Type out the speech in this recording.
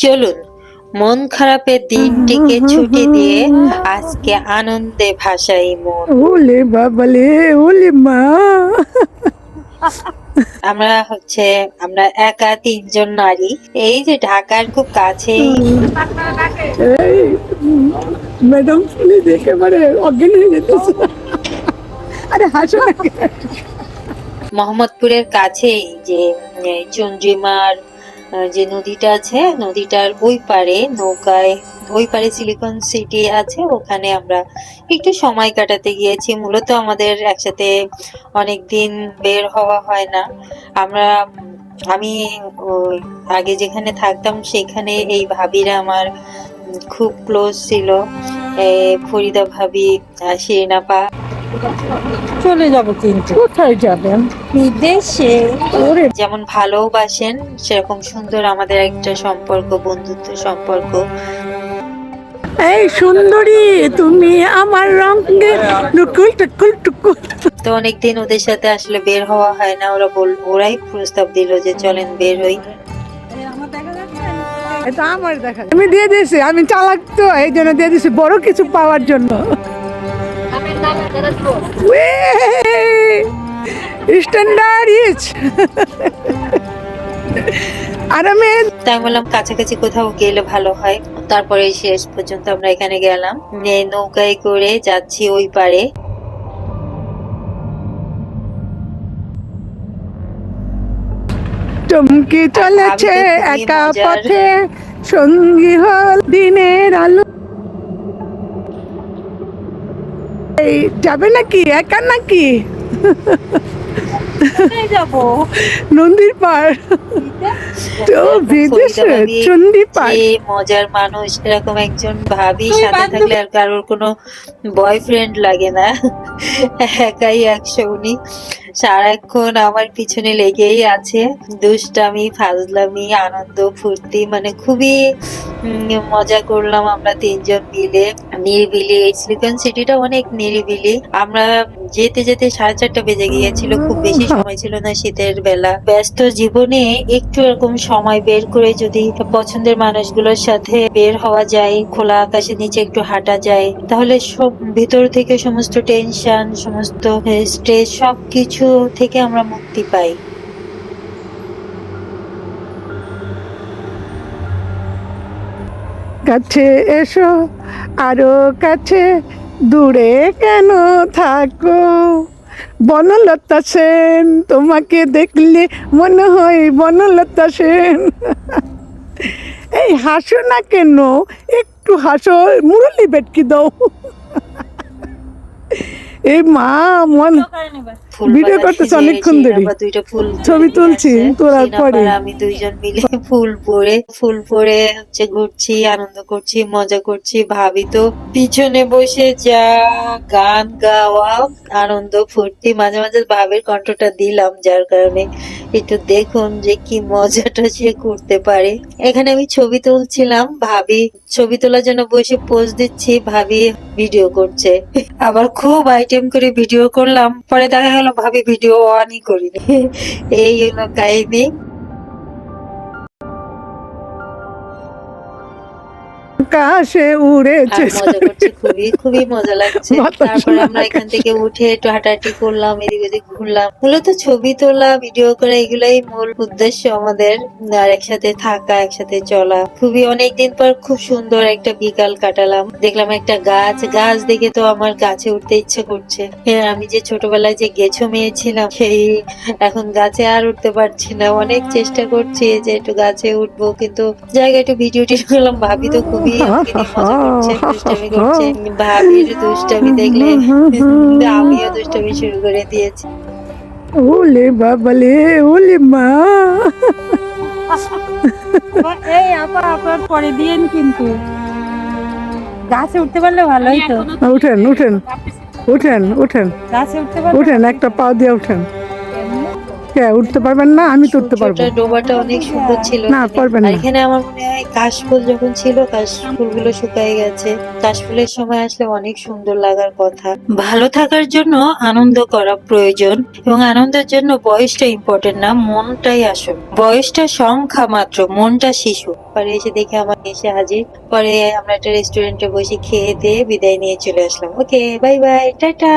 চলুন মন খারাপের দিনটিকে ছুটি দিয়ে আজকে আনন্দে ভাসাই মন। ওলে বাবালে, ওলে মা। আমরা একা তিনজন নারী, এই যে ঢাকার খুব কাছেই এই ম্যাডাম প্লিজ একেবারে অজ্ঞান হয়ে যেতেছে। আরে হাসো না কেন? মোহাম্মদপুরের কাছেই যে চন্দ্রিমার যে নদীটা আছে, নদীটার ওই পারে নৌকায়, ওই পারে সিলিকন সিটি আছে, ওখানে আমরা একটু সময় কাটাতে গিয়েছি। মূলত আমাদের একসাথে অনেক দিন বের হওয়া হয় না। আমি ওই আগে যেখানে থাকতাম সেখানে এই ভাবিরা আমার খুব ক্লোজ ছিল, ফরিদা ভাবি, শিরিনা আপা। চলে যাব কিন্তু কোথায় যাবেন? বিদেশে। ওরে যেমন ভালোবাসেন সেরকম সুন্দর আমাদের একটা সম্পর্ক, বন্ধুত্ব সম্পর্ক। এই সুন্দরী, তুমি আমার রঙে টুকুল টুকুল টুকুল। তো অনেকদিন ওদের সাথে আসলে বের হওয়া হয় না। ওরাই প্রস্তাব দিল যে চলেন বের হই। এটা আমার দেখা, আমি দিয়ে দিয়েছি, আমি চালাক তো এই জন্য দিয়ে দিয়েছি বড় কিছু পাওয়ার জন্য। Standard is. আর আমি তাই বললাম কাছাকাছি কোথাও গেলে ভালো হয়। তারপরে শেষ পর্যন্ত আমরা এখানে গেলাম, নৌকায় করে যাচ্ছি ওই পারে। চমকে চলেছে একা পথে, সঙ্গী হল দিনের আলো। এই যাবে নাকি একা নাকি? যাব নন্দীর পার তো বিদেশে চন্ডী পার। যে মজার মানুষ, এরকম একজন ভাবি সাথে থাকলে আর কারোর কোনো বয়ফ্রেন্ড লাগে না। একাই 100 উনি সারাক্ষণ আমার পিছনে লেগেই আছে। দুষ্টামি, ফাজলামি, আনন্দ, ফুর্তি, মানে খুবই মজা করলাম আমরা তিনজন মিলে। নিরিবিলি, এই সিলিকন সিটিটা অনেক নিরিবিলি। আমরা যেতে যেতে 4:30 বেজে গিয়েছিল, খুব বেশি সময় ছিল না শীতের বেলা। ব্যস্ত জীবনে একটু এরকম সময় বের করে যদি পছন্দের মানুষগুলোর সাথে বের হওয়া যায়, খোলা আকাশের নিচে একটু হাঁটা যায়, তাহলে সব ভিতর থেকে সমস্ত টেনশন, সমস্ত স্ট্রেস, সবকিছু থেকে আমরা মুক্তি পাই। কাছে এসো আরো কাছে, দূরে কেন থাকো? বনলতা সেন, তোমাকে দেখলে মনে হয় বনলতা সেন। এই হাসো না কেন? একটু হাসো, মুরলি বেটকি দাও। এই মা মন ভিডিও করতেছে অনেকক্ষণ ধরে, ছবি তুলছি তোলার পরে। আমি দুইজন মিলে ফুল পরে ঘুরছি, আনন্দ করছি, মজা করছি। ভাবি তো পিছনে বসে যা গান গাওয়া, আনন্দ ফুর্তি। মাঝে মাঝে ভাবির কণ্ঠটা দিলাম, যার কারণে একটু দেখুন যে কি মজাটা সে করতে পারে। এখানে আমি ছবি তুলছিলাম, ভাবি ছবি তোলার জন্য বসে পোজ দিচ্ছি, ভাবি ভিডিও করছে। আবার খুব আইটেম করে ভিডিও করলাম, পরে দেখা গেল ভাবি ভিডিও অনই করিনি। এই হলো কাহিনী। আকাশে উড়েছে, মজা করছি, খুবই মজা লাগছে। তারপরে আমরা এখান থেকে উঠে একটু হাঁটাহাঁটি করলাম, এদিক ওদিক ঘুরলাম। মূলত ছবি তোলা, ভিডিও করা, এগুলাই মূল উদ্দেশ্য আমাদের। আর একসাথে থাকা, একসাথে চলা। অনেকদিন পর খুব সুন্দর একটা বিকাল কাটালাম। দেখলাম একটা গাছ দেখে তো আমার গাছে উঠতে ইচ্ছে করছে। হ্যাঁ, আমি যে ছোটবেলায় যে গেছো মেয়ে ছিলাম, সেই এখন গাছে আর উঠতে পারছি না। অনেক চেষ্টা করছি যে একটু গাছে উঠবো, কিন্তু জায়গায় একটু ভিডিও টিডিও করলাম। ভাবি তো খুবই আমাকে নিয়ে মজা করছে, দুষ্টামি করছে। ভাবির দুষ্টামি দেখলে আমিও দুষ্টামি শুরু করে দিয়েছি। ওলে বাবালে, ওলে মা। এই আপা আপনার পরে দিয়েন, কিন্তু গাছে উঠতে পারলে ভালোই তো। উঠেন উঠেন উঠেন উঠেন গাছে উঠতে পারলে উঠেন, একটা পা দিয়ে উঠেন। উঠতে পারবেন না? আমি তো উঠতে পারবো। সূর্যটা ডোবাটা অনেক সুন্দর ছিল না, এখানে। পারবেন আর না। এখানে আমার মনে হয় কাশফুল যখন ছিল, কাশফুলগুলো শুকিয়ে গেছে। কাশফুলের সময় আসলে অনেক সুন্দর লাগার কথা। ভালো থাকার জন্য আনন্দ করা প্রয়োজন, এবং আনন্দের জন্য বয়সটা ইম্পর্টেন্ট না, মনটাই আসল। বয়সটা সংখ্যা মাত্র, মনটা শিশু। পরে এসে দেখে আমার এসে হাজির। পরে আমরা একটা রেস্টুরেন্টে বসে খেয়ে দিয়ে বিদায় নিয়ে চলে আসলাম। ওকে, বাই বাই, টাটা।